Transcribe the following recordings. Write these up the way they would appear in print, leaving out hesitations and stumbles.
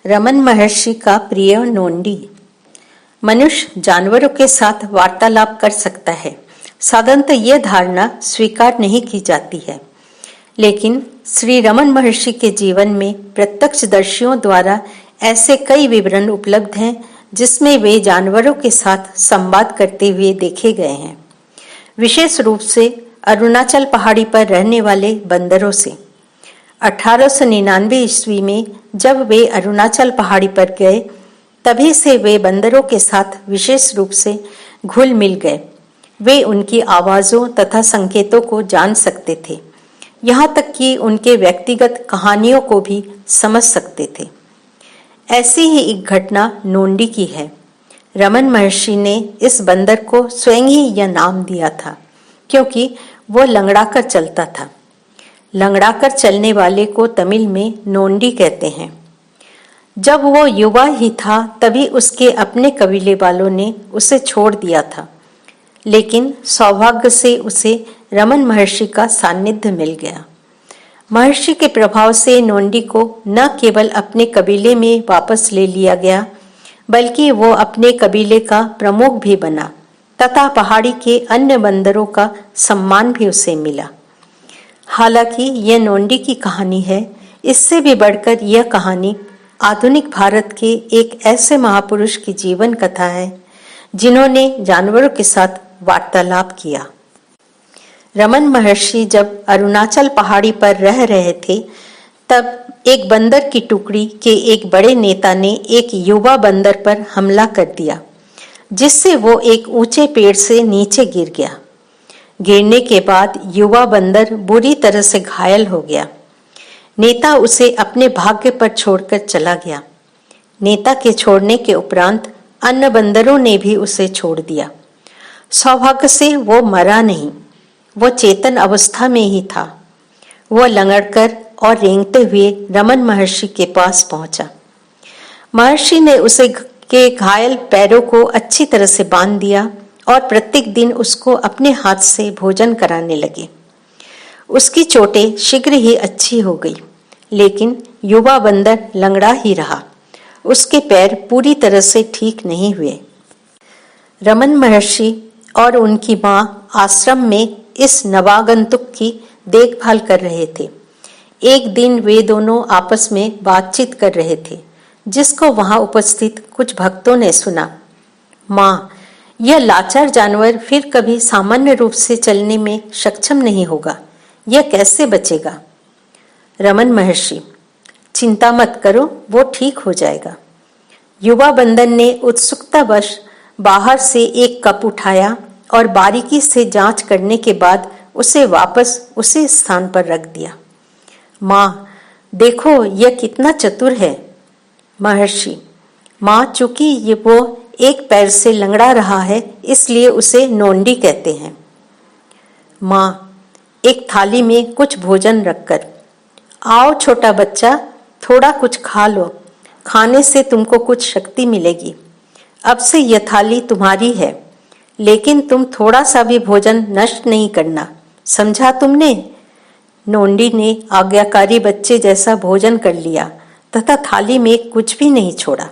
रमन महर्षि का प्रिय नोंडी। मनुष्य जानवरों के साथ वार्तालाप कर सकता है, साधारणतः यह धारणा स्वीकार नहीं की जाती है, लेकिन श्री रमन महर्षि के जीवन में प्रत्यक्षदर्शियों द्वारा ऐसे कई विवरण उपलब्ध हैं जिसमें वे जानवरों के साथ संवाद करते हुए देखे गए हैं, विशेष रूप से अरुणाचल पहाड़ी पर रहने वाले बंदरों से। 1899 ईस्वी में जब वे अरुणाचल पहाड़ी पर गए, तभी से वे बंदरों के साथ विशेष रूप से घुल मिल गए। वे उनकी आवाज़ों तथा संकेतों को जान सकते थे, यहाँ तक कि उनके व्यक्तिगत कहानियों को भी समझ सकते थे। ऐसी ही एक घटना नोंडी की है। रमन महर्षि ने इस बंदर को स्वयं ही यह नाम दिया था, क्योंकि वो लंगड़ाकर चलता था। लंगड़ाकर चलने वाले को तमिल में नोंडी कहते हैं। जब वो युवा ही था तभी उसके अपने कबीले वालों ने उसे छोड़ दिया था, लेकिन सौभाग्य से उसे रमन महर्षि का सान्निध्य मिल गया। महर्षि के प्रभाव से नोंडी को न केवल अपने कबीले में वापस ले लिया गया, बल्कि वो अपने कबीले का प्रमुख भी बना तथा पहाड़ी के अन्य बंदरों का सम्मान भी उसे मिला। हालांकि यह नोंडी की कहानी है, इससे भी बढ़कर यह कहानी आधुनिक भारत के एक ऐसे महापुरुष की जीवन कथा है जिन्होंने जानवरों के साथ वार्तालाप किया। रमन महर्षि जब अरुणाचल पहाड़ी पर रह रहे थे, तब एक बंदर की टुकड़ी के एक बड़े नेता ने एक युवा बंदर पर हमला कर दिया, जिससे वो एक ऊंचे पेड़ से नीचे गिर गया। गिरने के बाद युवा बंदर बुरी तरह से घायल हो गया। नेता उसे अपने भाग्य पर छोड़कर चला गया। नेता के छोड़ने के उपरांत अन्य बंदरों ने भी उसे छोड़ दिया। सौभाग्य से वो मरा नहीं, वो चेतन अवस्था में ही था। वो लंगड़कर और रेंगते हुए रमन महर्षि के पास पहुंचा। महर्षि ने उसे के घायल पैरों को अच्छी तरह से बांध दिया और प्रत्येक दिन उसको अपने हाथ से भोजन कराने लगे। उसकी चोटें शीघ्र ही अच्छी हो गई, लेकिन युवा बंदर लंगड़ा ही रहा। उसके पैर पूरी तरह से ठीक नहीं हुए। रमन महर्षि और उनकी मां आश्रम में इस नवागंतुक की देखभाल कर रहे थे। एक दिन वे दोनों आपस में बातचीत कर रहे थे, जिसको वहां उपस्थित कुछ भक्तों ने सुना। मां, यह लाचार जानवर फिर कभी सामान्य रूप से चलने में सक्षम नहीं होगा, यह कैसे बचेगा? रमन महर्षि, चिंता मत करो, वो ठीक हो जाएगा। युवा बंदर ने उत्सुकतावश बाहर से एक कप उठाया और बारीकी से जांच करने के बाद उसे वापस उसी स्थान पर रख दिया। मां, देखो यह कितना चतुर है। महर्षि, मां, चूंकि ये वो एक पैर से लंगड़ा रहा है, इसलिए उसे नोंडी कहते हैं। मां, एक थाली में कुछ भोजन रखकर, आओ छोटा बच्चा, थोड़ा कुछ खा लो, खाने से तुमको कुछ शक्ति मिलेगी। अब से यह थाली तुम्हारी है, लेकिन तुम थोड़ा सा भी भोजन नष्ट नहीं करना, समझा तुमने? नोंडी ने आज्ञाकारी बच्चे जैसा भोजन कर लिया तथा थाली में कुछ भी नहीं छोड़ा।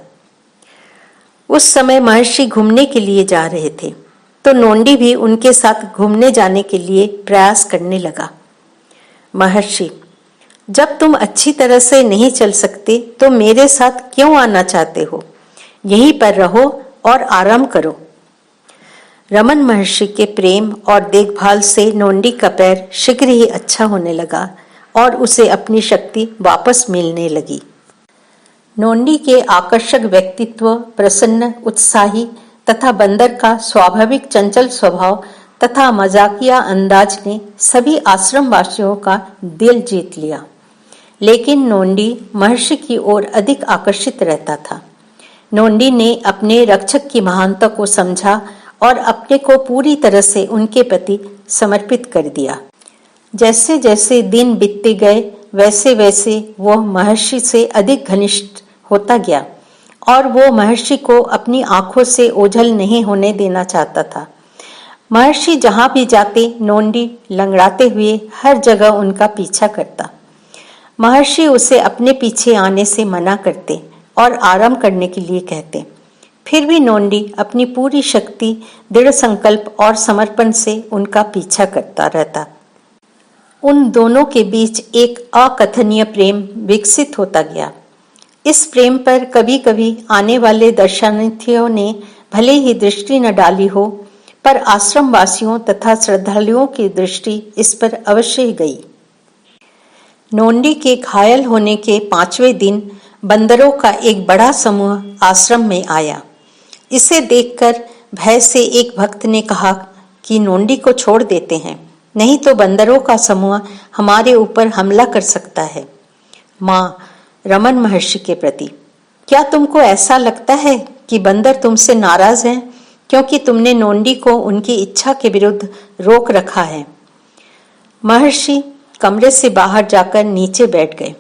उस समय महर्षि घूमने के लिए जा रहे थे, तो नोंडी भी उनके साथ घूमने जाने के लिए प्रयास करने लगा। महर्षि, जब तुम अच्छी तरह से नहीं चल सकते तो मेरे साथ क्यों आना चाहते हो? यहीं पर रहो और आराम करो। रमन महर्षि के प्रेम और देखभाल से नोंडी का पैर शीघ्र ही अच्छा होने लगा और उसे अपनी शक्ति वापस मिलने लगी। नोंडी के आकर्षक व्यक्तित्व, प्रसन्न, उत्साही तथा बंदर का स्वाभाविक चंचल स्वभाव तथा मजाकिया अंदाज ने सभी आश्रम वासियों का दिल जीत लिया। लेकिन नोंडी महर्षि की ओर अधिक आकर्षित रहता था। नोंडी ने अपने रक्षक की महानता को समझा और अपने को पूरी तरह से उनके प्रति समर्पित कर दिया। जैसे जैसे दिन बीतते गए, वैसे वैसे वह महर्षि से अधिक घनिष्ठ होता गया और वो महर्षि को अपनी आंखों से ओझल नहीं होने देना चाहता था। महर्षि जहां भी जाते, नोंडी लंगड़ाते हुए हर जगह उनका पीछा करता। महर्षि उसे अपने पीछे आने से मना करते, और आराम करने के लिए कहते। फिर भी नोंडी अपनी पूरी शक्ति, दृढ़ संकल्प और समर्पण से उनका पीछा करता रहता। उन दोनों के बीच एक अकथनीय प्रेम विकसित होता गया। इस प्रेम पर कभी कभी आने वाले दर्शनार्थियों ने भले ही दृष्टि न डाली हो, पर आश्रम वासियों तथा श्रद्धालुओं की दृष्टि इस पर अवश्य गई। नोंडी के घायल होने के 5वें दिन बंदरों का एक बड़ा समूह आश्रम में आया। इसे देखकर भय से एक भक्त ने कहा कि नोंडी को छोड़ देते हैं, नहीं तो बंदरों का समूह हमारे ऊपर हमला कर सकता है। माँ रमन महर्षि के प्रति, क्या तुमको ऐसा लगता है कि बंदर तुमसे नाराज हैं क्योंकि तुमने नोंडी को उनकी इच्छा के विरुद्ध रोक रखा है? महर्षि कमरे से बाहर जाकर नीचे बैठ गए।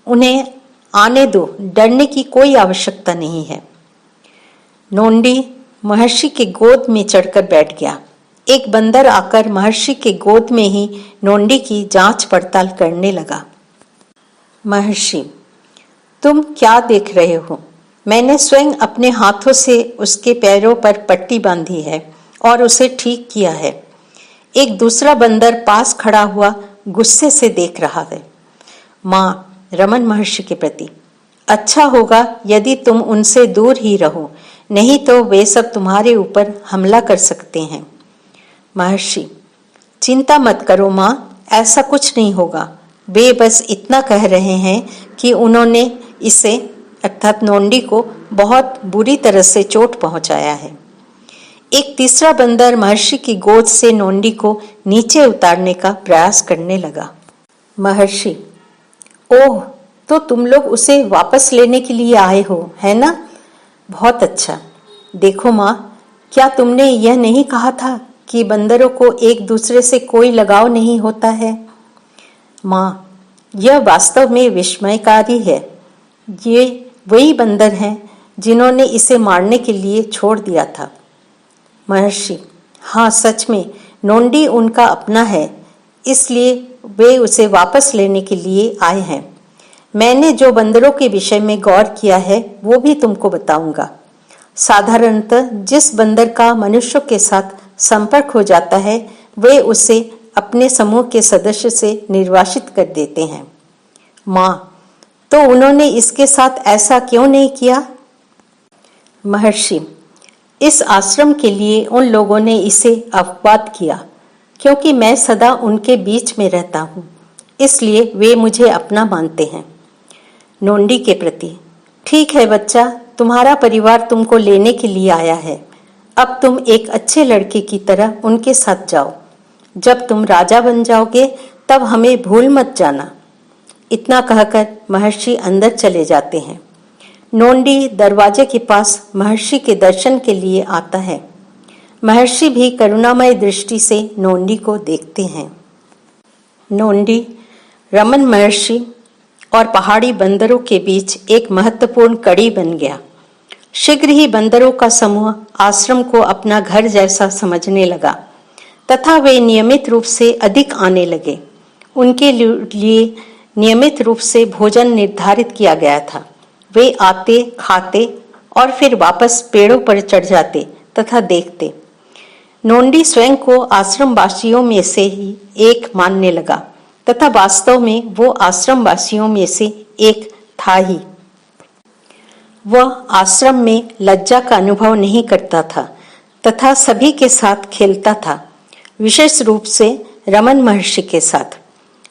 उन्हें आने दो, डरने की कोई आवश्यकता नहीं है। नोंडी महर्षि के गोद में चढ़कर बैठ गया। एक बंदर आकर महर्षि के गोद में ही नोंडी की जांच पड़ताल करने लगा। महर्षि, तुम क्या देख रहे हो? मैंने स्वयं अपने हाथों से उसके पैरों पर पट्टी बांधी है और उसे ठीक किया है। एक दूसरा बंदर पास खड़ा हुआ गुस्से से देख रहा है। माँ रमन महर्षि के प्रति, अच्छा होगा यदि तुम उनसे दूर ही रहो, नहीं तो वे सब तुम्हारे ऊपर हमला कर सकते हैं। महर्षि, चिंता मत करो माँ, ऐसा कुछ नहीं होगा। वे बस इतना कह रहे हैं कि उन्होंने इसे अर्थात नोंडी को बहुत बुरी तरह से चोट पहुंचाया है। एक तीसरा बंदर महर्षि की गोद से नोंडी को नीचे उतारने का प्रयास करने लगा। महर्षि, ओह, तो तुम लोग उसे वापस लेने के लिए आए हो, है ना? बहुत अच्छा। देखो माँ, क्या तुमने यह नहीं कहा था कि बंदरों को एक दूसरे से कोई लगाव नहीं होता है? माँ, यह वास्तव में विस्मयकारी है। ये वही बंदर हैं जिन्होंने इसे मारने के लिए छोड़ दिया था। महर्षि, हाँ सच में, नोंडी उनका अपना है, इसलिए वे उसे वापस लेने के लिए आए हैं। मैंने जो बंदरों के विषय में गौर किया है वो भी तुमको बताऊंगा। साधारणतः जिस बंदर का मनुष्यों के साथ संपर्क हो जाता है वे उसे अपने समूह के सदस्य से निर्वासित कर देते हैं। माँ, तो उन्होंने इसके साथ ऐसा क्यों नहीं किया? महर्षि, इस आश्रम के लिए उन लोगों ने इसे अपवाद किया क्योंकि मैं सदा उनके बीच में रहता हूँ, इसलिए वे मुझे अपना मानते हैं। नोंडी के प्रति, ठीक है बच्चा, तुम्हारा परिवार तुमको लेने के लिए आया है। अब तुम एक अच्छे लड़के की तरह उनके साथ जाओ। जब तुम राजा बन जाओगे तब हमें भूल मत जाना। इतना कहकर महर्षि अंदर चले जाते हैं। नोंडी दरवाजे के पास महर्षि के दर्शन के लिए आता है। महर्षि भी करुणामय दृष्टि से नोंडी को देखते हैं। नोंडी रमन महर्षि और पहाड़ी बंदरों के बीच एक महत्वपूर्ण कड़ी बन गया। शीघ्र ही बंदरों का समूह आश्रम को अपना घर जैसा समझने लगा तथा वे नियमित रूप से अधिक आने लगे। उनके लिए नियमित रूप से भोजन निर्धारित किया गया था। वे आते, खाते और फिर वापस पेड़ों पर चढ़ जाते तथा देखते। नोंडी स्वयं को आश्रम वासियों में से ही एक मानने लगा तथा वास्तव में वो आश्रम वासियों में से एक था ही। वह आश्रम में लज्जा का अनुभव नहीं करता था तथा सभी के साथ खेलता था, विशेष रूप से रमन महर्षि के साथ।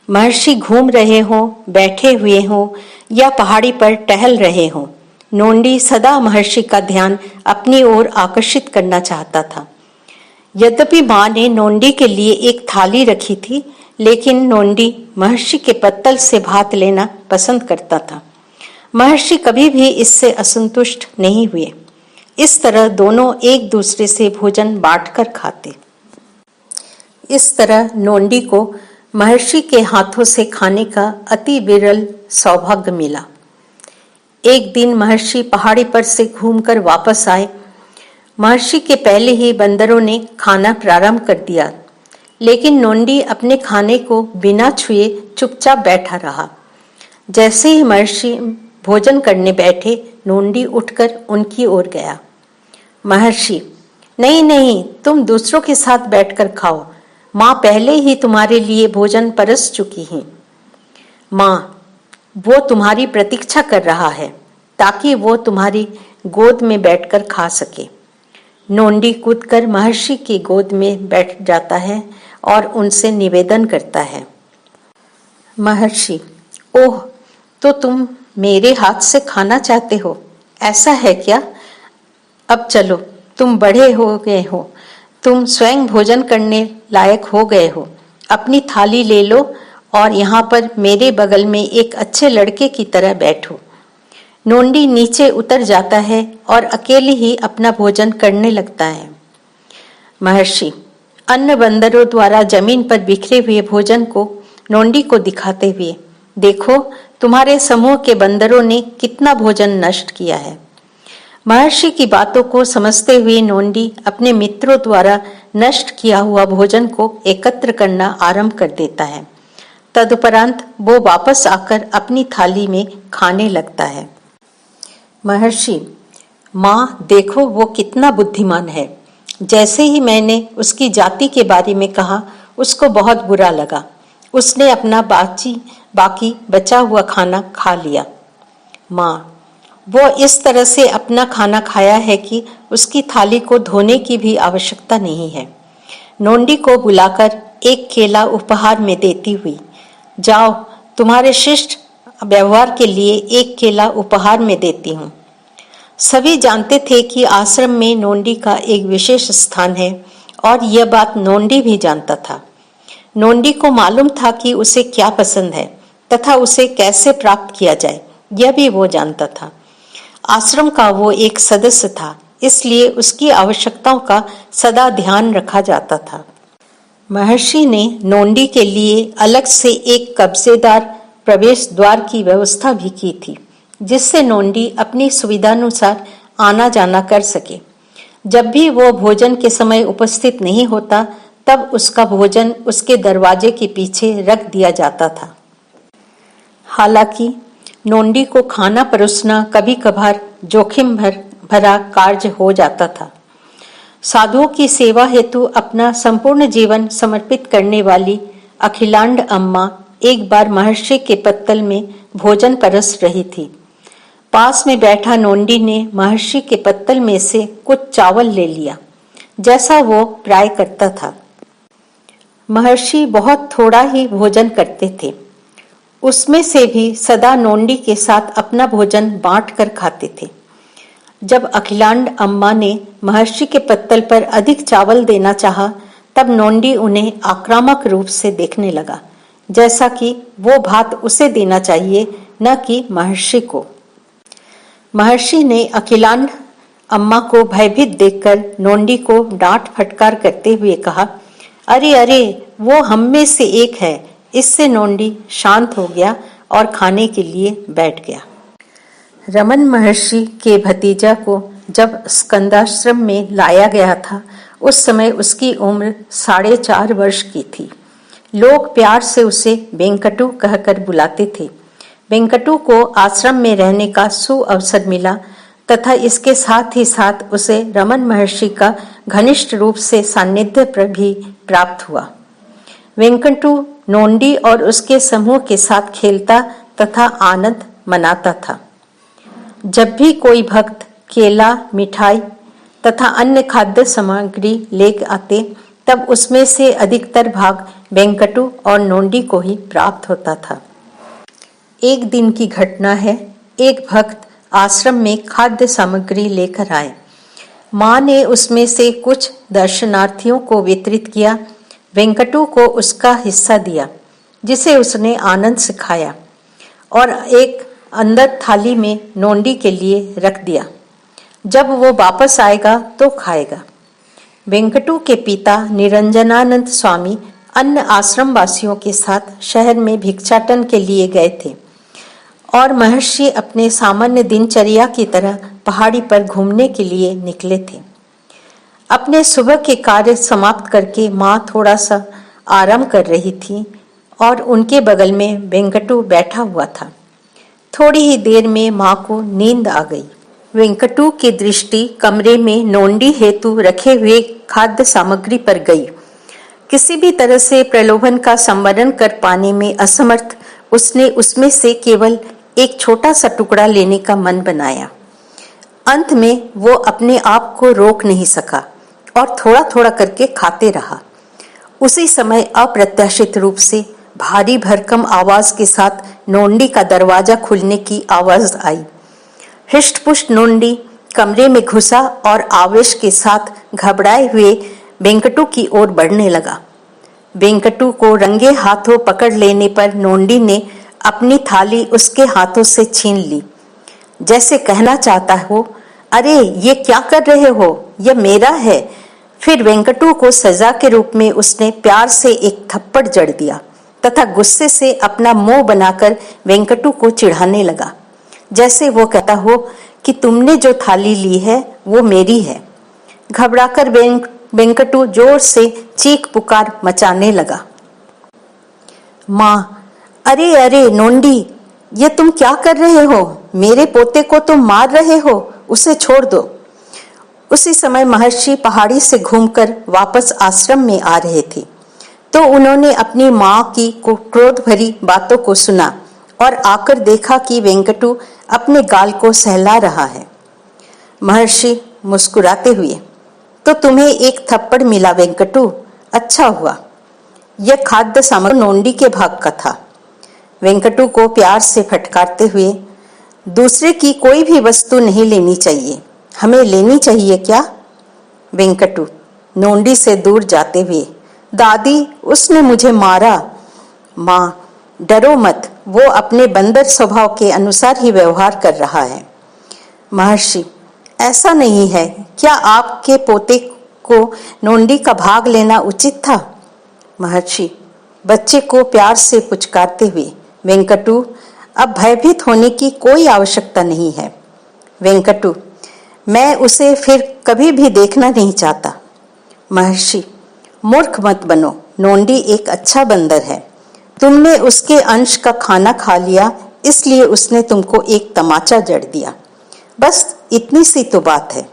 महर्षि घूम रहे हों, बैठे हुए हों या पहाड़ी पर टहल रहे हों, नोंडी सदा महर्षि का ध्यान अपनी ओर आकर्षित करना चाहता था। यद्यपि माँ ने नोंडी के लिए एक थाली रखी थी, लेकिन नोंडी महर्षि के पत्तल से भात लेना पसंद करता था। महर्षि कभी भी इससे असंतुष्ट नहीं हुए। इस तरह दोनों एक दूसरे से भोजन बांटकर खाते। इस तरह नोंडी को महर्षि के हाथों से खाने का अति विरल सौभाग्य मिला। एक दिन महर्षि पहाड़ी पर से घूमकर वापस आए। महर्षि के पहले ही बंदरों ने खाना प्रारंभ कर दिया, लेकिन नोंडी अपने खाने को बिना छुए चुपचाप बैठा रहा। जैसे ही महर्षि भोजन करने बैठे नोंडी उठकर उनकी ओर गया। महर्षि, नहीं नहीं, तुम दूसरों के साथ बैठकर खाओ, माँ पहले ही तुम्हारे लिए भोजन परस चुकी हैं। माँ, वो तुम्हारी प्रतीक्षा कर रहा है ताकि वो तुम्हारी गोद में बैठकर खा सके। नोंडी कूदकर महर्षि की गोद में बैठ जाता है और उनसे निवेदन करता है। महर्षि, ओह, तो तुम मेरे हाथ से खाना चाहते हो, ऐसा है क्या? अब चलो, तुम बड़े हो गए हो, तुम स्वयं भोजन करने लायक हो गए हो। अपनी थाली ले लो और यहाँ पर मेरे बगल में एक अच्छे लड़के की तरह बैठो। नोंडी नीचे उतर जाता है और अकेले ही अपना भोजन करने लगता है। महर्षि अन्य बंदरों द्वारा जमीन पर बिखरे हुए भोजन को नोंडी को दिखाते हुए, देखो, तुम्हारे समूह के बंदरों ने कितना भोजन नष्ट किया है। महर्षि की बातों को समझते हुए नोंडी अपने मित्रों द्वारा नष्ट किया हुआ भोजन को एकत्र करना आरंभ कर देता है। तदुपरांत वो वापस आकर अपनी थाली में खाने लगता है। महर्षि, माँ देखो, वो कितना बुद्धिमान है। जैसे ही मैंने उसकी जाति के बारे में कहा, उसको बहुत बुरा लगा। उसने अपना बाकी बचा हुआ खाना खा लिया। माँ, वो इस तरह से अपना खाना खाया है कि उसकी थाली को धोने की भी आवश्यकता नहीं है। नोंडी को बुलाकर एक केला उपहार में देती हुई, जाओ, तुम्हारे शिष्ट व्यवहार के लिए एक केला उपहार में देती हूँ। सभी जानते थे कि आश्रम में नोंडी का एक विशेष स्थान है और यह बात नोंडी भी जानता था। नोंडी को मालूम था कि उसे क्या पसंद है तथा उसे कैसे प्राप्त किया जाए, यह भी वो जानता था। आश्रम का वो एक सदस्य था, इसलिए उसकी आवश्यकताओं का सदा ध्यान रखा जाता था। महर्षि ने नोंडी के लिए अलग से एक कब्जेदार प्रवेश द्वार की व्यवस्था भी की थी, जिससे नोंडी अपनी सुविधानुसार आना जाना कर सके। जब भी वो भोजन के समय उपस्थित नहीं होता, तब उसका भोजन उसके दरवाजे के पीछे रख दिया जाता था। हालांकि नोंडी को खाना परोसना कभी कभार जोखिम भरा कार्य हो जाता था। साधुओं की सेवा हेतु अपना संपूर्ण जीवन समर्पित करने वाली अखिलांड अम्मा एक बार महर्षि के पत्तल में भोजन परस रही थी। पास में बैठा नोंडी ने महर्षि के पत्तल में से कुछ चावल ले लिया, जैसा वो प्राय करता था। महर्षि बहुत थोड़ा ही भोजन करते थे, उसमें से भी सदा नोंडी के साथ अपना भोजन बांट कर खाते थे। जब अखिलांड अम्मा ने महर्षि के पत्तल पर अधिक चावल देना चाहा, तब नोंडी उन्हें आक्रामक रूप से देखने लगा, जैसा कि वो भात उसे देना चाहिए, न कि महर्षि को। महर्षि ने अखिलांड अम्मा को भयभीत देखकर नोंडी को डांट फटकार करते हुए कहा, अरे अरे, वो हम में से एक है। इससे नोंडी शांत हो गया और खाने के लिए बैठ गया। रमन महर्षि के भतीजा को जब स्कंदाश्रम में लाया गया था, उस समय उसकी उम्र 4.5 वर्ष की थी। लोग प्यार से उसे वेंकटू कहकर बुलाते थे। वेंकटू को आश्रम में रहने का सुअवसर मिला तथा इसके साथ ही साथ उसे रमन महर्षि का घनिष्ठ रूप से सान्निध्य भी प्राप्त हुआ। वेंकटू नोंडी और उसके समूह के साथ खेलता तथा आनंद मनाता था। जब भी कोई भक्त केला, मिठाई तथा अन्य खाद्य सामग्री ले आते, तब उसमें से अधिकतर भाग वेंकटू और नोंडी को ही प्राप्त होता था। एक दिन की घटना है, एक भक्त आश्रम में खाद्य सामग्री लेकर आए। माँ ने उसमें से कुछ दर्शनार्थियों को वितरित किया। वेंकटू को उसका हिस्सा दिया, जिसे उसने आनंद से खाया और एक अंदर थाली में नोंडी के लिए रख दिया। जब वो वापस आएगा तो खाएगा। वेंकटू के पिता निरंजनानंद स्वामी अन्य आश्रम वासियों के साथ शहर में भिक्षाटन के लिए गए थे और महर्षि अपने सामान्य दिनचर्या की तरह पहाड़ी पर घूमने के लिए निकले थे। अपने सुबह के कार्य समाप्त करके माँ थोड़ा सा आराम कर रही थी और उनके बगल में वेंकटू बैठा हुआ था। थोड़ी ही देर में माँ को नींद आ गई। वेंकटू की दृष्टि कमरे में नोंडी हेतु रखे हुए खाद्य सामग्री पर गई। किसी भी तरह से प्रलोभन का संवरण कर पाने में असमर्थ उसने उसमें से केवल एक छोटा सा टुकड़ा लेने का मन बनाया। अंत में वो अपने आप को रोक नहीं सका और थोड़ा थोड़ा करके खाते रहा। उसी समय अप्रत्याशित रूप से भारी भरकम आवाज के साथ नोंडी का दरवाजा खुलने की आवाज आई। हृष्टपुष्ट नोंडी कमरे में घुसा और आवेश के साथ घबराए हुए वेंकटू की ओर बढ़ने लगा। वेंकटू को रंगे हाथों पकड़ लेने पर नोंडी ने अपनी थाली उसके हाथों से छीन ली, जैसे कहना चाहता हो, अरे ये क्या कर रहे हो, यह मेरा है। फिर वेंकटू को सजा के रूप में उसने प्यार से एक थप्पड़ जड़ दिया तथा गुस्से से अपना मुंह बनाकर वेंकटू को चिढ़ाने लगा, जैसे वो कहता हो कि तुमने जो थाली ली है वो मेरी है। घबराकर वेंकटू जोर से चीख पुकार मचाने लगा। माँ, अरे अरे नोंडी, ये तुम क्या कर रहे हो? मेरे पोते को तुम मार रहे हो, उसे छोड़ दो। उसी समय महर्षि पहाड़ी से घूमकर वापस आश्रम में आ रहे थे, तो उन्होंने अपनी माँ की क्रोध भरी बातों को सुना और आकर देखा कि वेंकटू अपने गाल को सहला रहा है। महर्षि मुस्कुराते हुए, तो तुम्हें एक थप्पड़ मिला वेंकटू, अच्छा हुआ। यह खाद्य सामग्री नोंडी के भाग का था। वेंकटू को प्यार से फटकारते हुए, दूसरे की कोई भी वस्तु नहीं लेनी चाहिए, हमें लेनी चाहिए क्या? वेंकटू नोंडी से दूर जाते हुए, दादी उसने मुझे मारा। माँ, डरो मत, वो अपने बंदर स्वभाव के अनुसार ही व्यवहार कर रहा है। महर्षि, ऐसा नहीं है, क्या आपके पोते को नोंडी का भाग लेना उचित था? महर्षि बच्चे को प्यार से पुचकारते हुए, वेंकटू अब भयभीत होने की कोई आवश्यकता नहीं है। वेंकटू, मैं उसे फिर कभी भी देखना नहीं चाहता। महर्षि, मूर्ख मत बनो, नोंडी एक अच्छा बंदर है। तुमने उसके अंश का खाना खा लिया, इसलिए उसने तुमको एक तमाचा जड़ दिया, बस इतनी सी तो बात है।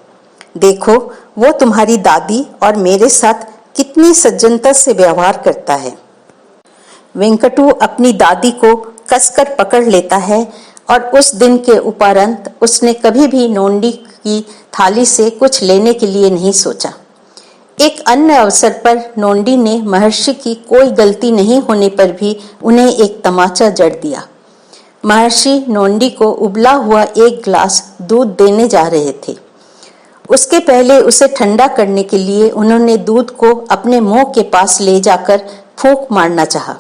देखो वो तुम्हारी दादी और मेरे साथ कितनी सज्जनता से व्यवहार करता है। वेंकटू अपनी दादी को कसकर पकड़ लेता है और उस दिन के उपरांत उसने कभी भी नोंडी की थाली से कुछ लेने के लिए नहीं सोचा। एक अन्य अवसर पर नोंडी ने महर्षि की कोई गलती नहीं होने पर भी उन्हें एक तमाचा जड़ दिया। महर्षि नोंडी को उबला हुआ एक गिलास दूध देने जा रहे थे। उसके पहले उसे ठंडा करने के लिए उन्होंने दूध को अपने मुंह के पास ले जाकर फूंक मारना चाहा।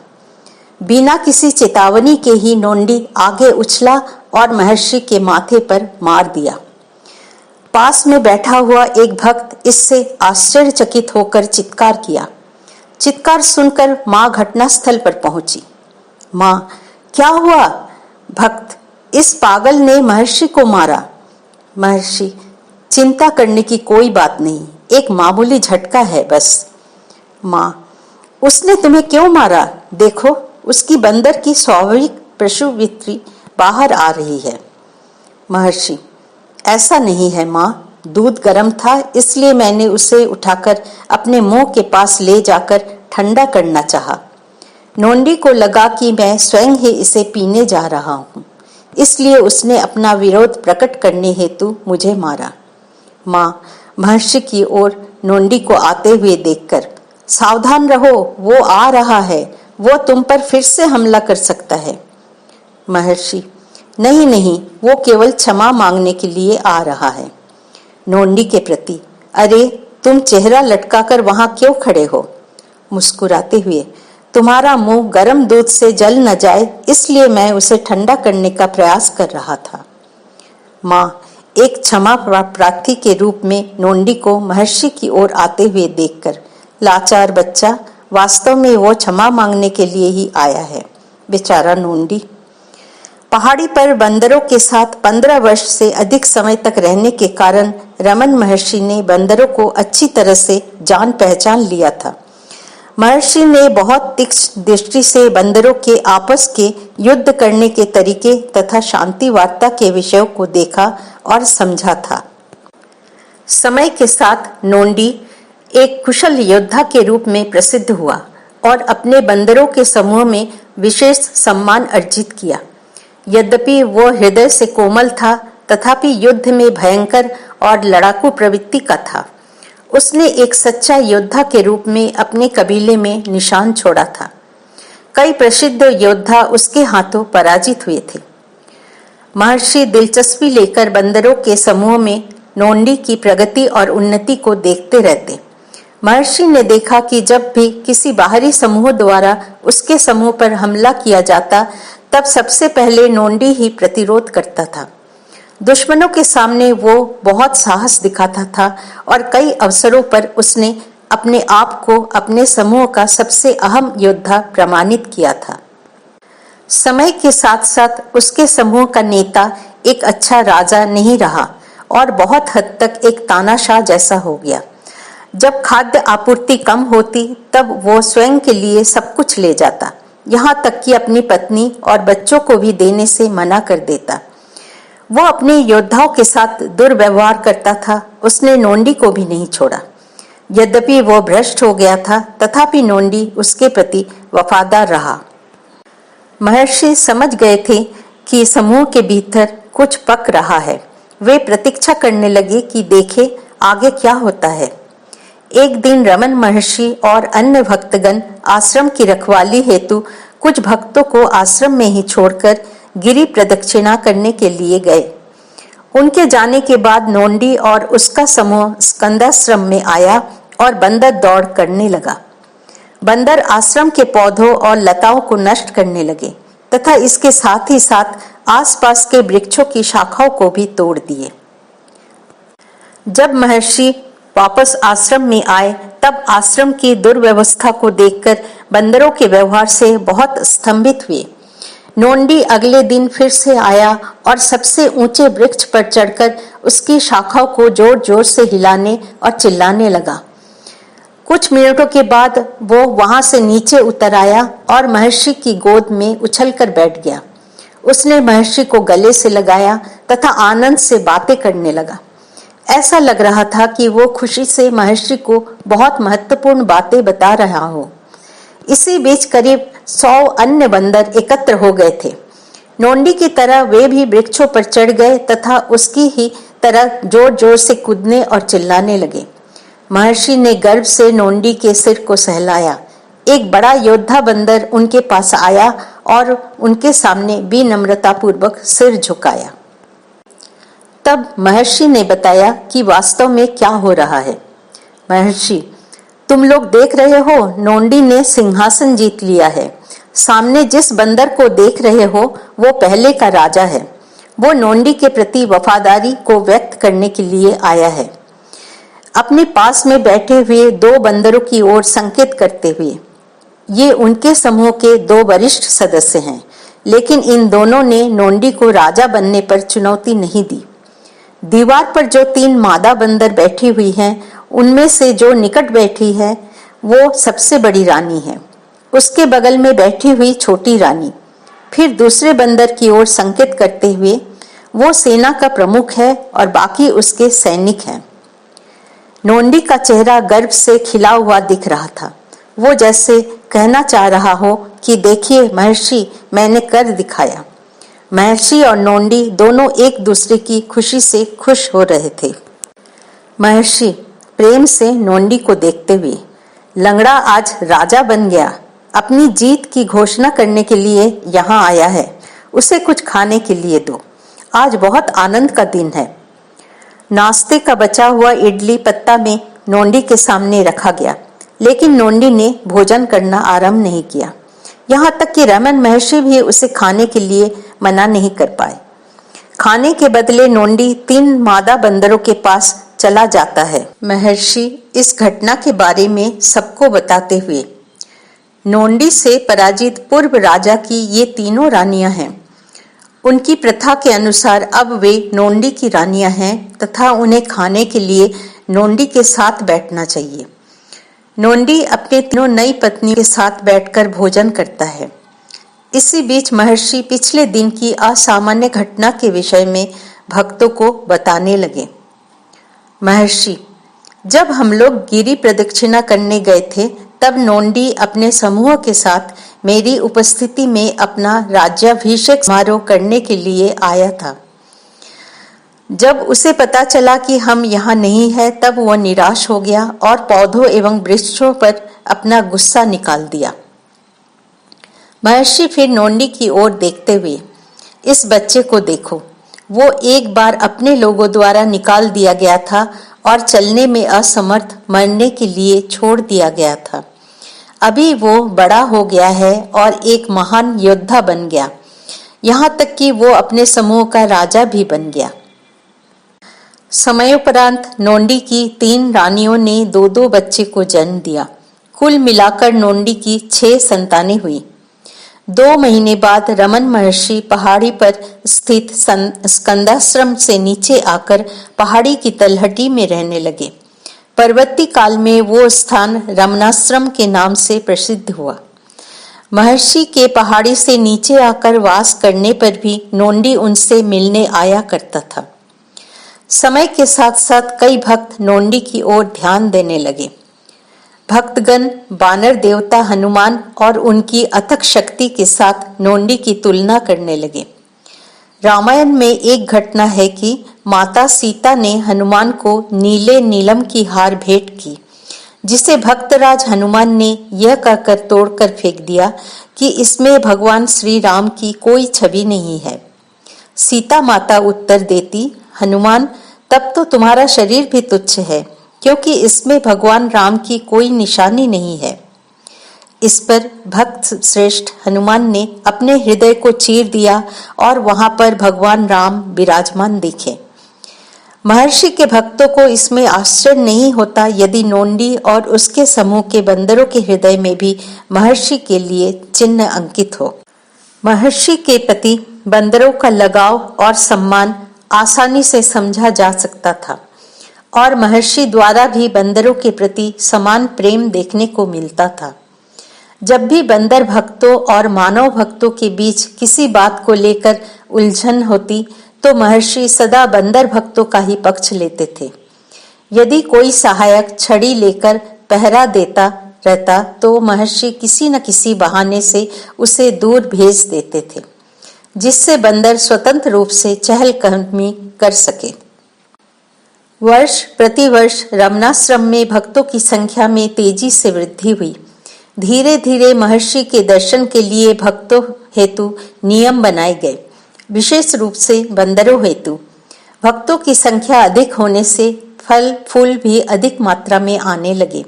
बिना किसी चेतावनी के ही नोंडी आगे उछला और महर्षि के माथे पर मार दिया। पास में बैठा हुआ एक भक्त इससे आश्चर्यचकित होकर चित्कार किया। चित्कार सुनकर माँ घटनास्थल पर पहुंची। माँ, क्या हुआ? भक्त, इस पागल ने महर्षि को मारा। महर्षि, चिंता करने की कोई बात नहीं, एक मामूली झटका है बस। माँ, उसने तुम्हें क्यों मारा? देखो उसकी बंदर की स्वाभाविक प्रसुवृत्ति बाहर आ रही है। महर्षि, ऐसा नहीं है माँ, दूध गर्म था इसलिए मैंने उसे उठाकर अपने मुंह के पास ले जाकर ठंडा करना चाहा। नोंडी को लगा कि मैं स्वयं ही इसे पीने जा रहा हूँ, इसलिए उसने अपना विरोध प्रकट करने हेतु मुझे मारा। माँ महर्षि की ओर नोंडी को आते हुए देखकर, सावधान रहो, वो आ रहा है, वो तुम पर फिर से हमला कर सकता है। महर्षि, नहीं नहीं, वो केवल क्षमा मांगने के लिए आ रहा है। नोंडी के प्रति, अरे तुम चेहरा लटकाकर वहां क्यों खड़े हो? मुस्कुराते हुए, तुम्हारा मुंह गर्म दूध से जल न जाए इसलिए मैं उसे ठंडा करने का प्रयास कर रहा था। माँ एक क्षमा प्रार्थी के रूप में नोंडी को महर्षि की ओर आते हुए देखकर, लाचार बच्चा, वास्तव में वो क्षमा मांगने के लिए ही आया है। बेचारा नोंडी। पहाड़ी पर बंदरों के साथ 15 वर्ष से अधिक समय तक रहने के कारण रमन महर्षि ने बंदरों को अच्छी तरह से जान पहचान लिया था। महर्षि ने बहुत तीक्ष्ण दृष्टि से बंदरों के आपस के युद्ध करने के तरीके तथा शांति वार्ता के विषयों को देखा और समझा था। समय के साथ नोंडी एक कुशल योद्धा के रूप में प्रसिद्ध हुआ और अपने बंदरों के समूह में विशेष सम्मान अर्जित किया। यद्यपि वो हृदय से कोमल था, तथापि युद्ध में भयंकर और लड़ाकू प्रवृत्ति का था। उसने एक सच्चा योद्धा के रूप में अपने कबीले में निशान छोड़ा था। कई प्रसिद्ध योद्धा उसके हाथों पराजित हुए थे। महर्षि दिलचस्पी लेकर बंदरों के समूह में नोंडी की प्रगति और उन्नति को देखते रहते। महर्षि ने देखा कि जब भी किसी बाहरी समूह द्वारा उसके समूह पर हमला किया जाता, तब सबसे पहले नोंडी ही प्रतिरोध करता था। दुश्मनों के सामने वो बहुत साहस दिखाता था और कई अवसरों पर उसने अपने आप को अपने समूह का सबसे अहम योद्धा प्रमाणित किया था। समय के साथ साथ उसके समूह का नेता एक अच्छा राजा नहीं रहा और बहुत हद तक एक तानाशाह जैसा हो गया। जब खाद्य आपूर्ति कम होती, तब वो स्वयं के लिए सब कुछ ले जाता, यहाँ तक कि अपनी पत्नी और बच्चों को भी देने से मना कर देता। वो अपने योद्धाओं के साथ दुर्व्यवहार करता था। उसने नोंडी को भी नहीं छोड़ा। यद्यपि वो भ्रष्ट हो गया था, तथापि नोंडी उसके प्रति वफादार रहा। महर्षि समझ गए थे कि समूह के भीतर कुछ पक रहा है। वे प्रतीक्षा करने लगे कि देखे आगे क्या होता है। एक दिन रमन महर्षि और अन्य भक्तगण आश्रम की रखवाली हेतु कुछ भक्तों को आश्रम में ही छोड़कर गिरि प्रदक्षिणा करने के लिए गए। उनके जाने के बाद नोंडी और उसका समूह स्कंदाश्रम में आया और बंदर दौड़ करने लगा। बंदर आश्रम के पौधों और लताओं को नष्ट करने लगे तथा इसके साथ ही साथ आसपास के वृक्षों की शाखाओं को भी तोड़ दिए। जब महर्षि वापस आश्रम में आए, तब आश्रम की दुर्व्यवस्था को देखकर बंदरों के व्यवहार से बहुत स्तंभित हुए। नोंडी अगले दिन फिर से आया और सबसे ऊंचे वृक्ष पर चढ़कर उसकी शाखाओं को जोर जोर से हिलाने और चिल्लाने लगा। कुछ मिनटों के बाद वो वहां से नीचे उतर आया और महर्षि की गोद में उछलकर बैठ गया। उसने महर्षि को गले से लगाया तथा आनंद से बातें करने लगा। ऐसा लग रहा था कि वो खुशी से महर्षि को बहुत महत्वपूर्ण बातें बता रहा हो। इसी बीच करीब 100 अन्य बंदर एकत्र हो गए थे। नोंडी की तरह वे भी वृक्षों पर चढ़ गए तथा उसकी ही तरह जोर जोर से कूदने और चिल्लाने लगे। महर्षि ने गर्व से नोंडी के सिर को सहलाया। एक बड़ा योद्धा बंदर उनके पास आया और उनके सामने विनम्रता पूर्वक सिर झुकाया। तब महर्षि ने बताया कि वास्तव में क्या हो रहा है। महर्षि, तुम लोग देख रहे हो, नोंडी ने सिंहासन जीत लिया है। सामने जिस बंदर को देख रहे हो, वो पहले का राजा है। वो नोंडी के प्रति वफादारी को व्यक्त करने के लिए आया है। अपने पास में बैठे हुए 2 बंदरों की ओर संकेत करते हुए, ये उनके समूह के 2 वरिष्ठ सदस्य हैं, लेकिन इन दोनों ने नोंडी को राजा बनने पर चुनौती नहीं दी। दीवार पर जो 3 मादा बंदर बैठी हुई हैं, उनमें से जो निकट बैठी है वो सबसे बड़ी रानी है। उसके बगल में बैठी हुई छोटी रानी। फिर दूसरे बंदर की ओर संकेत करते हुए, वो सेना का प्रमुख है और बाकी उसके सैनिक हैं। नोंडी का चेहरा गर्व से खिला हुआ दिख रहा था। वो जैसे कहना चाह रहा हो कि देखिए महर्षि, मैंने कर दिखाया। महर्षि और नोंडी दोनों एक दूसरे की खुशी से खुश हो रहे थे। महर्षि प्रेम से नोंडी को देखते हुए, लंगड़ा आज राजा बन गया, अपनी जीत की घोषणा करने के लिए यहाँ आया है। उसे कुछ खाने के लिए दो, आज बहुत आनंद का दिन है। नाश्ते का बचा हुआ इडली पत्ता में नोंडी के सामने रखा गया, लेकिन नोंडी ने भोजन करना आरंभ नहीं किया। यहाँ तक कि रमन महर्षि भी उसे खाने के लिए मना नहीं कर पाए। खाने के बदले नोंडी 3 मादा बंदरों के पास चला जाता है। महर्षि इस घटना के बारे में सबको बताते हुए, नोंडी से पराजित पूर्व राजा की ये तीनों रानियां हैं। उनकी प्रथा के अनुसार अब वे नोंडी की रानियां हैं तथा उन्हें खाने के लिए नोंडी के साथ बैठना चाहिए। नोंडी अपने तीनों नई पत्नी के साथ बैठकर भोजन करता है। इसी बीच महर्षि पिछले दिन की असामान्य घटना के विषय में भक्तों को बताने लगे। महर्षि, जब हम लोग गिरी प्रदक्षिणा करने गए थे तब नोंडी अपने समूह के साथ मेरी उपस्थिति में अपना राज्याभिषेक समारोह करने के लिए आया था। जब उसे पता चला कि हम यहाँ नहीं हैं तब वह निराश हो गया और पौधों एवं वृक्षों पर अपना गुस्सा निकाल दिया। महर्षि फिर नोंडी की ओर देखते हुए, इस बच्चे को देखो, वो एक बार अपने लोगों द्वारा निकाल दिया गया था और चलने में असमर्थ मरने के लिए छोड़ दिया गया था। अभी वो बड़ा हो गया है और एक महान योद्धा बन गया, यहाँ तक कि वो अपने समूह का राजा भी बन गया। समयोपरांत नोंडी की 3 रानियों ने 2-2 बच्चे को जन्म दिया। कुल मिलाकर नोंडी की 6 संतानें हुई। 2 महीने बाद रमन महर्षि पहाड़ी पर स्थित स्कंदाश्रम से नीचे आकर पहाड़ी की तलहटी में रहने लगे। परवर्ती काल में वो स्थान रमनाश्रम के नाम से प्रसिद्ध हुआ। महर्षि के पहाड़ी से नीचे आकर वास करने पर भी नोंडी उनसे मिलने आया करता था। समय के साथ साथ कई भक्त नोंडी की ओर ध्यान देने लगे। भक्तगण बानर देवता हनुमान और उनकी अथक शक्ति के साथ नोंडी की तुलना करने लगे। रामायण में एक घटना है कि माता सीता ने हनुमान को नीले नीलम की हार भेंट की, जिसे भक्तराज हनुमान ने यह कहकर तोड़कर फेंक दिया कि इसमें भगवान श्री राम की कोई छवि नहीं है। सीता माता उत्तर देती, हनुमान, तब तो तुम्हारा शरीर भी तुच्छ है, क्योंकि इसमें भगवान राम की कोई निशानी नहीं है। इस पर भक्त श्रेष्ठ हनुमान ने अपने हृदय को चीर दिया और वहां पर भगवान राम विराजमान दिखे। महर्षि के भक्तों को इसमें आश्चर्य नहीं होता यदि नोंडी और उसके समूह के बंदरों के हृदय में भी महर्षि के लिए चिन्ह अंकित हो। महर्षि के प्रति बंदरों का लगाव और सम्मान आसानी से समझा जा सकता था और महर्षि द्वारा भी बंदरों के प्रति समान प्रेम देखने को मिलता था। जब भी बंदर भक्तों और मानव भक्तों के बीच किसी बात को लेकर उलझन होती तो महर्षि सदा बंदर भक्तों का ही पक्ष लेते थे। यदि कोई सहायक छड़ी लेकर पहरा देता रहता तो महर्षि किसी न किसी बहाने से उसे दूर भेज देते थे, जिससे बंदर स्वतंत्र रूप से चहलकदमी कर सके। वर्ष प्रतिवर्ष रमनाश्रम में भक्तों की संख्या में तेजी से वृद्धि हुई। धीरे धीरे महर्षि के दर्शन के लिए भक्तों हेतु नियम बनाए गए, विशेष रूप से बंदरों हेतु। भक्तों की संख्या अधिक होने से फल फूल भी अधिक मात्रा में आने लगे,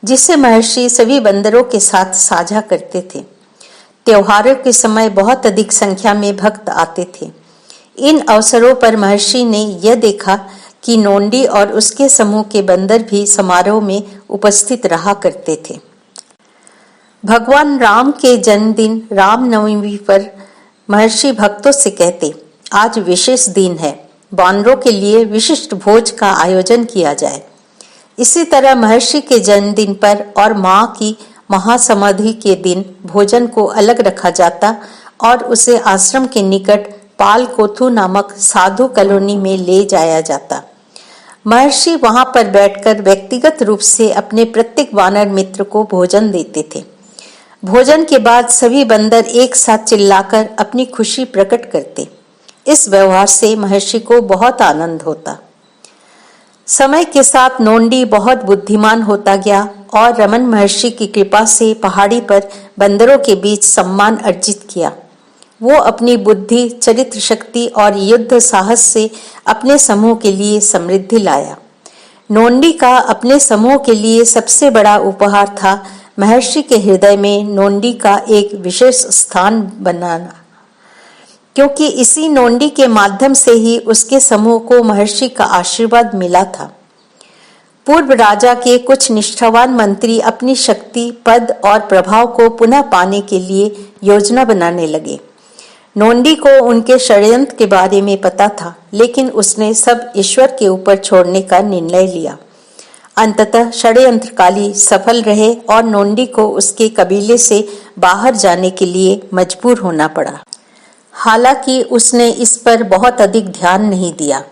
जिसे महर्षि सभी बंदरों के साथ साझा करते थे। त्योहारों के समय बहुत अधिक संख्या में भक्त आते थे। इन अवसरों पर महर्षि ने यह देखा कि नोंडी और उसके समूह के बंदर भी समारोह में उपस्थित रहा करते थे। भगवान राम के जन्मदिन रामनवमी पर महर्षि भक्तों से कहते, आज विशेष दिन है, बानरों के लिए विशिष्ट भोज का आयोजन किया जाए। इसी तरह महर्षि के जन्मदिन पर और माँ की महासमाधि के दिन भोजन को अलग रखा जाता और उसे आश्रम के निकट पालकोथु नामक साधु कॉलोनी में ले जाया जाता। महर्षि वहां पर बैठकर व्यक्तिगत रूप से अपने प्रत्येक वानर मित्र को भोजन देते थे। भोजन के बाद सभी बंदर एक साथ चिल्लाकर अपनी खुशी प्रकट करते। इस व्यवहार से महर्षि को बहुत आनंद होता। समय के साथ नोंडी बहुत बुद्धिमान होता गया और रमन महर्षि की कृपा से पहाड़ी पर बंदरों के बीच सम्मान अर्जित किया। वो अपनी बुद्धि, चरित्र शक्ति और युद्ध साहस से अपने समूह के लिए समृद्धि लाया। नोंडी का अपने समूह के लिए सबसे बड़ा उपहार था महर्षि के हृदय में नोंडी का एक विशेष स्थान बनाना, क्योंकि इसी नोंडी के माध्यम से ही उसके समूह को महर्षि का आशीर्वाद मिला था। पूर्व राजा के कुछ निष्ठावान मंत्री अपनी शक्ति, पद और प्रभाव को पुनः पाने के लिए योजना बनाने लगे। नोंडी को उनके षड्यंत्र के बारे में पता था, लेकिन उसने सब ईश्वर के ऊपर छोड़ने का निर्णय लिया। अंततः षड्यंत्रकारी सफल रहे और नोंडी को उसके कबीले से बाहर जाने के लिए मजबूर होना पड़ा। हालांकि उसने इस पर बहुत अधिक ध्यान नहीं दिया।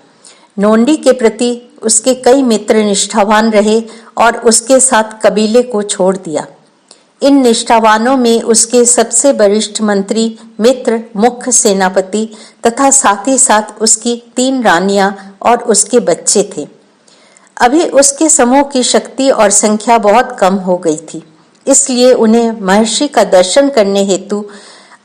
नोंडी के प्रति उसके कई मित्र निष्ठावान रहे और उसके साथ कबीले को छोड़ दिया। इन निष्ठावानों में उसके सबसे वरिष्ठ मंत्री, मित्र, मुख्य सेनापति तथा साथ ही साथ उसकी 3 रानियां और उसके बच्चे थे। अभी उसके समूह की शक्ति और संख्या बहुत कम हो गई थी, इसलिए उन्हें महर्षि का दर्शन करने हेतु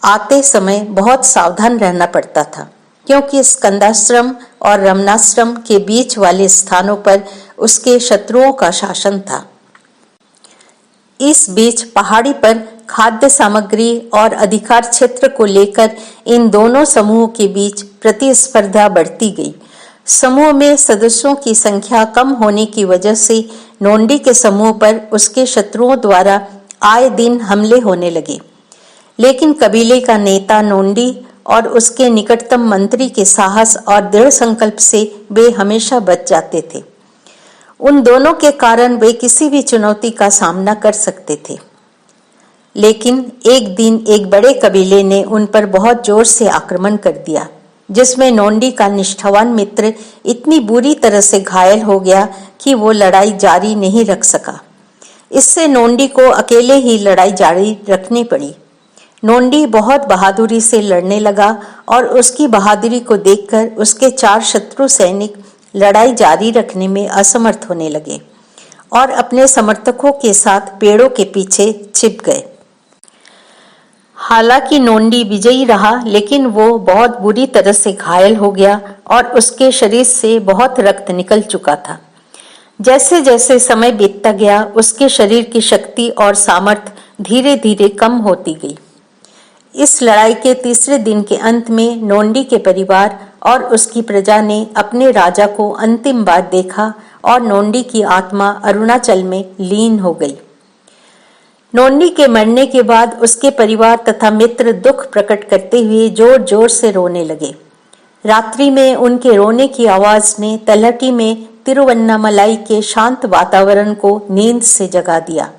आते समय बहुत सावधान रहना पड़ता था, क्योंकि स्कंदाश्रम और रमणाश्रम के बीच वाले स्थानों पर उसके शत्रुओं का शासन था। इस बीच पहाड़ी पर खाद्य सामग्री और अधिकार क्षेत्र को लेकर इन दोनों समूहों के बीच प्रतिस्पर्धा बढ़ती गई। समूह में सदस्यों की संख्या कम होने की वजह से नोंडी के समूह पर उसके शत्रुओं द्वारा आए दिन हमले होने लगे, लेकिन कबीले का नेता नोंडी और उसके निकटतम मंत्री के साहस और दृढ़ संकल्प से वे हमेशा बच जाते थे। उन दोनों के कारण वे किसी भी चुनौती का सामना कर सकते थे। लेकिन एक दिन एक बड़े कबीले ने उन पर बहुत जोर से आक्रमण कर दिया, जिसमें नोंडी का निष्ठावान मित्र इतनी बुरी तरह से घायल हो गया कि वो लड़ाई जारी नहीं रख सका। इससे नोंडी को अकेले ही लड़ाई जारी रखनी पड़ी। नोंडी बहुत बहादुरी से लड़ने लगा और उसकी बहादुरी को देखकर उसके 4 शत्रु सैनिक लड़ाई जारी रखने में असमर्थ होने लगे और अपने समर्थकों के साथ पेड़ों के पीछे छिप गए। हालांकि नोंडी विजयी रहा, लेकिन वो बहुत बुरी तरह से घायल हो गया और उसके शरीर से बहुत रक्त निकल चुका था। जैसे जैसे समय बीतता गया, उसके शरीर की शक्ति और सामर्थ्य धीरे धीरे कम होती गई। इस लड़ाई के तीसरे दिन के अंत में नोंडी के परिवार और उसकी प्रजा ने अपने राजा को अंतिम बार देखा और नोंडी की आत्मा अरुणाचल में लीन हो गई। नोंडी के मरने के बाद उसके परिवार तथा मित्र दुख प्रकट करते हुए जोर जोर से रोने लगे। रात्रि में उनके रोने की आवाज ने तलहटी में तिरुवन्नामलाई के शांत वातावरण को नींद से जगा दिया।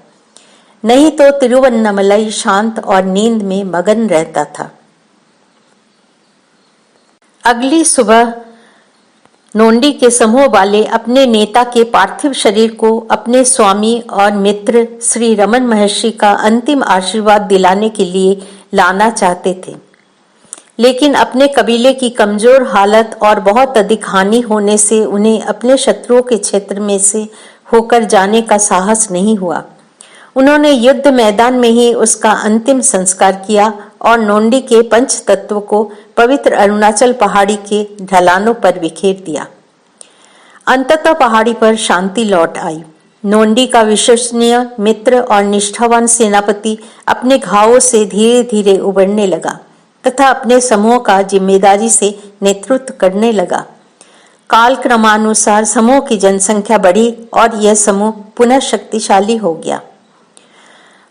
नहीं तो तिरुवन्नामलाई शांत और नींद में मगन रहता था। अगली सुबह नोंडी के समूह वाले अपने नेता के पार्थिव शरीर को अपने स्वामी और मित्र श्री रमन महर्षि का अंतिम आशीर्वाद दिलाने के लिए लाना चाहते थे, लेकिन अपने कबीले की कमजोर हालत और बहुत अधिक हानि होने से उन्हें अपने शत्रुओं के क्षेत्र में से होकर जाने का साहस नहीं हुआ। उन्होंने युद्ध मैदान में ही उसका अंतिम संस्कार किया और नोंडी के पंच तत्व को पवित्र अरुणाचल पहाड़ी के ढलानों पर बिखेर दिया। अंततः पहाड़ी पर शांति लौट आई। नोंडी का विश्वसनीय मित्र और निष्ठावान सेनापति अपने घावों से धीरे धीरे उबरने लगा तथा अपने समूह का जिम्मेदारी से नेतृत्व करने लगा। काल क्रमानुसार समूह की जनसंख्या बढ़ी और यह समूह पुनः शक्तिशाली हो गया।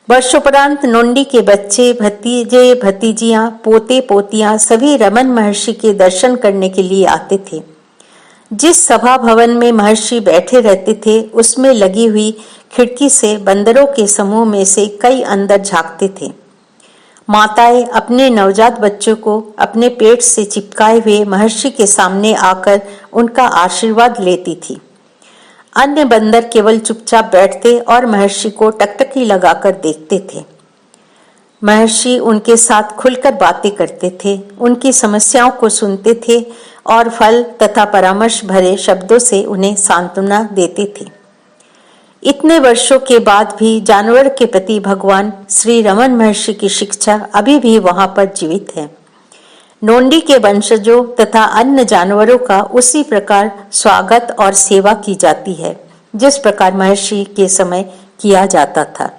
वर्षोपरांत नोंडी के बच्चे, भतीजे, भतीजियां, पोते, पोतियां सभी रमन महर्षि के दर्शन करने के लिए आते थे। जिस सभा भवन में महर्षि बैठे रहते थे, उसमें लगी हुई खिड़की से बंदरों के समूह में से कई अंदर झांकते थे। माताएं अपने नवजात बच्चों को अपने पेट से चिपकाए हुए महर्षि के सामने आकर उनका आशीर्वाद लेती थी। अन्य बंदर केवल चुपचाप बैठते और महर्षि को टकटकी लगाकर देखते थे। महर्षि उनके साथ खुलकर बातें करते थे, उनकी समस्याओं को सुनते थे और फल तथा परामर्श भरे शब्दों से उन्हें सांत्वना देते थे। इतने वर्षों के बाद भी जानवर के प्रति भगवान श्री रमन महर्षि की शिक्षा अभी भी वहां पर जीवित है। नोंडी के वंशजों तथा अन्य जानवरों का उसी प्रकार स्वागत और सेवा की जाती है जिस प्रकार महर्षि के समय किया जाता था।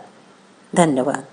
धन्यवाद।